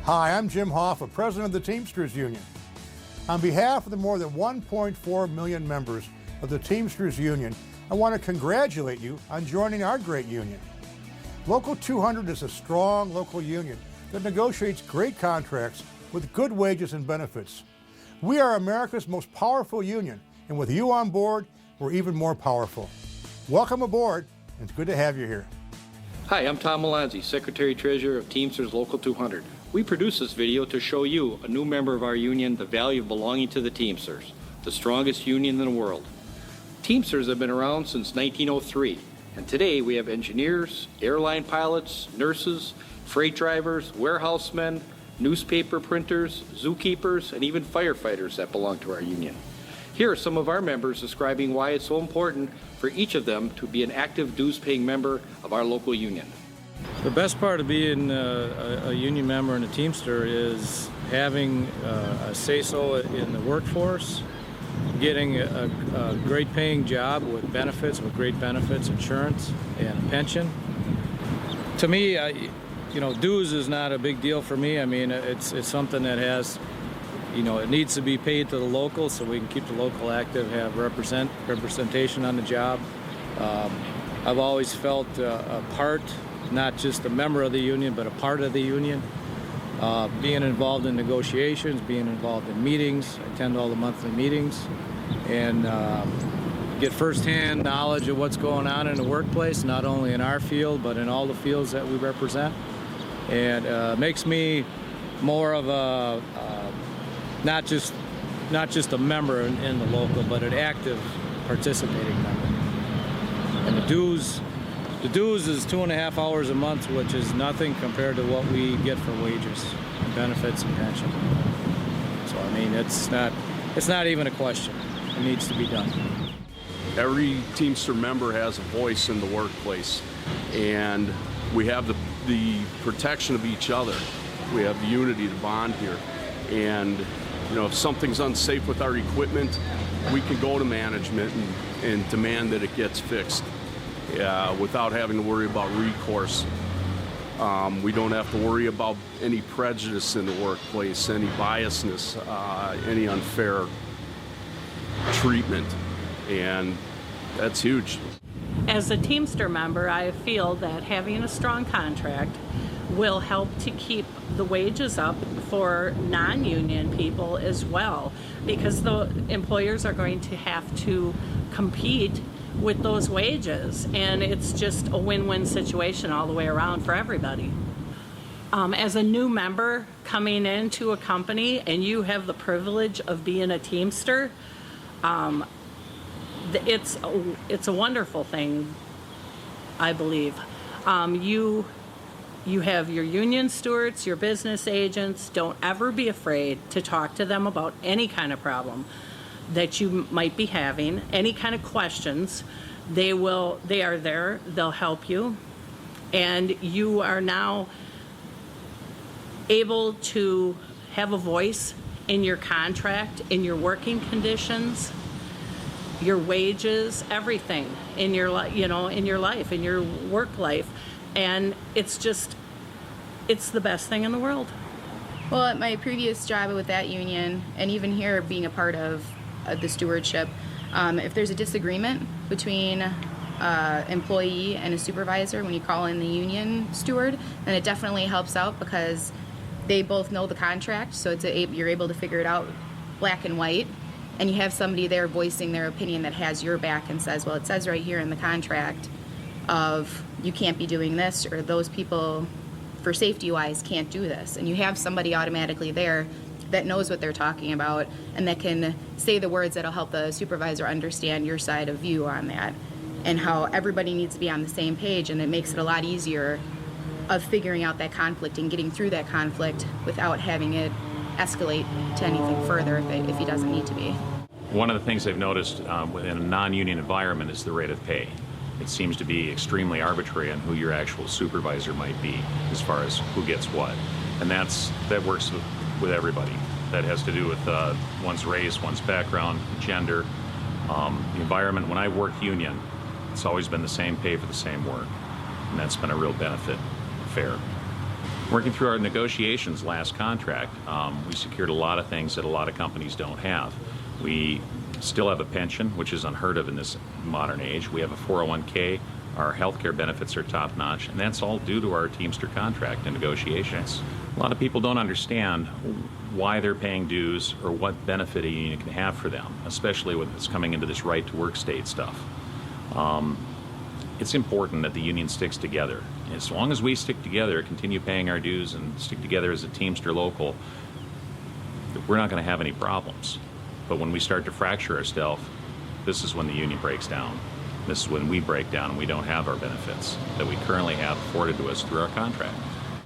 Hi, I'm Jim Hoffa, President of the Teamsters Union. On behalf of the more than 1.4 million members of the Teamsters Union, I want to congratulate you on joining our great union. Local 200 is a strong local union that negotiates great contracts with good wages and benefits. We are America's most powerful union, and with you on board, we're even more powerful. Welcome aboard, and it's good to have you here. Hi, I'm Tom Malonzi, Secretary-Treasurer of Teamsters Local 200. We produced this video to show you, a new member of our union, the value of belonging to the Teamsters, the strongest union in the world. Teamsters have been around since 1903, and today we have engineers, airline pilots, nurses, freight drivers, warehousemen, newspaper printers, zookeepers, and even firefighters that belong to our union. Here are some of our members describing why it's so important for each of them to be an active dues-paying member of our local union. The best part of being a union member and a Teamster is having a say-so in the workforce, getting a great paying job with benefits, insurance, and a pension. To me, dues is not a big deal for me. I mean, it's something that has, it needs to be paid to the local so we can keep the local active, have representation on the job. I've always felt a part, not just a member of the union, but a part of the union. Being involved in negotiations, being involved in meetings, attend all the monthly meetings, and get firsthand knowledge of what's going on in the workplace, not only in our field, but in all the fields that we represent. And makes me more of a, not just a member in the local, but an active participating member. And the dues is 2.5 hours a month, which is nothing compared to what we get for wages, and benefits, and pension. So I mean, it's not even a question. It needs to be done. Every Teamster member has a voice in the workplace, and we have the protection of each other. We have the unity, the bond here, and if something's unsafe with our equipment, we can go to management and demand that it gets fixed. Without having to worry about recourse. We don't have to worry about any prejudice in the workplace, any biasness, any unfair treatment, and that's huge. As a Teamster member, I feel that having a strong contract will help to keep the wages up for non-union people as well, because the employers are going to have to compete with those wages, and it's just a win-win situation all the way around for everybody. As a new member coming into a company and you have the privilege of being a Teamster, it's a wonderful thing, I believe. You have your union stewards, your business agents. Don't ever be afraid to talk to them about any kind of problem that you might be having, any kind of questions. They are there, they'll help you, and you are now able to have a voice in your contract, in your working conditions, your wages, everything in your life, in your work life, and it's the best thing in the world. Well, at my previous job with that union, and even here being a part of the stewardship, if there's a disagreement between employee and a supervisor when you call in the union steward, then it definitely helps out because they both know the contract, so you're able to figure it out black and white, and you have somebody there voicing their opinion that has your back and says, well, it says right here in the contract of you can't be doing this, or those people for safety wise can't do this, and you have somebody automatically there that knows what they're talking about and that can say the words that'll help the supervisor understand your side of view on that and how everybody needs to be on the same page, and it makes it a lot easier of figuring out that conflict and getting through that conflict without having it escalate to anything further if it doesn't need to be. One of the things I've noticed within a non-union environment is the rate of pay. It seems to be extremely arbitrary on who your actual supervisor might be as far as who gets what, and that works with everybody. That has to do with one's race, one's background, gender, the environment. When I worked union, it's always been the same pay for the same work, and that's been a real benefit, fair. Working through our negotiations last contract, we secured a lot of things that a lot of companies don't have. We still have a pension, which is unheard of in this modern age. We have a 401k. Our health care benefits are top-notch, and that's all due to our Teamster contract and negotiations. A lot of people don't understand why they're paying dues or what benefit a union can have for them, especially when it's coming into this right-to-work state stuff. It's important that the union sticks together. As long as we stick together, continue paying our dues, and stick together as a Teamster Local, we're not going to have any problems. But when we start to fracture ourselves, this is when the union breaks down. This is when we break down and we don't have our benefits that we currently have afforded to us through our contract.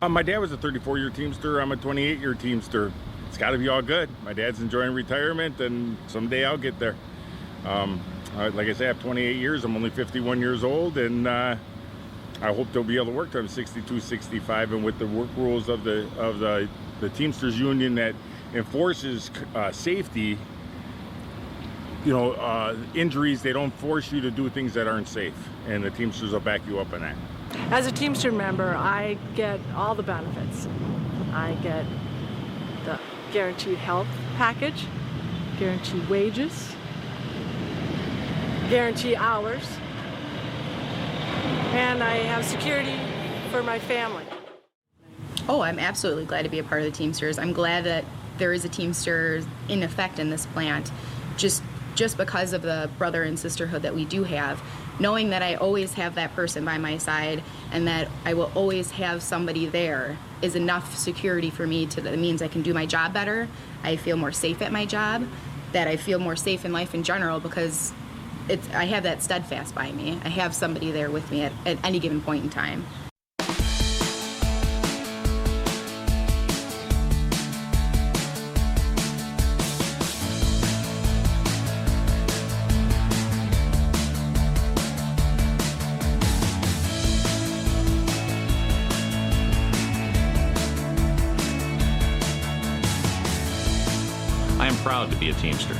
My dad was a 34-year Teamster. I'm a 28-year Teamster. It's got to be all good. My dad's enjoying retirement, and someday I'll get there. Like I say, I have 28 years. I'm only 51 years old, and I hope they'll be able to work till I'm 62, 65. And with the work rules of the Teamsters Union that enforces safety, injuries, they don't force you to do things that aren't safe, and the Teamsters will back you up on that. As a Teamster member, I get all the benefits. I get the guaranteed health package, guaranteed wages, guaranteed hours, and I have security for my family. Oh, I'm absolutely glad to be a part of the Teamsters. I'm glad that there is a Teamster in effect in this plant, just because of the brother and sisterhood that we do have. Knowing that I always have that person by my side and that I will always have somebody there is enough security for me that means I can do my job better. I feel more safe at my job, that I feel more safe in life in general because I have that steadfast by me. I have somebody there with me at any given point in time. I am proud to be a Teamster.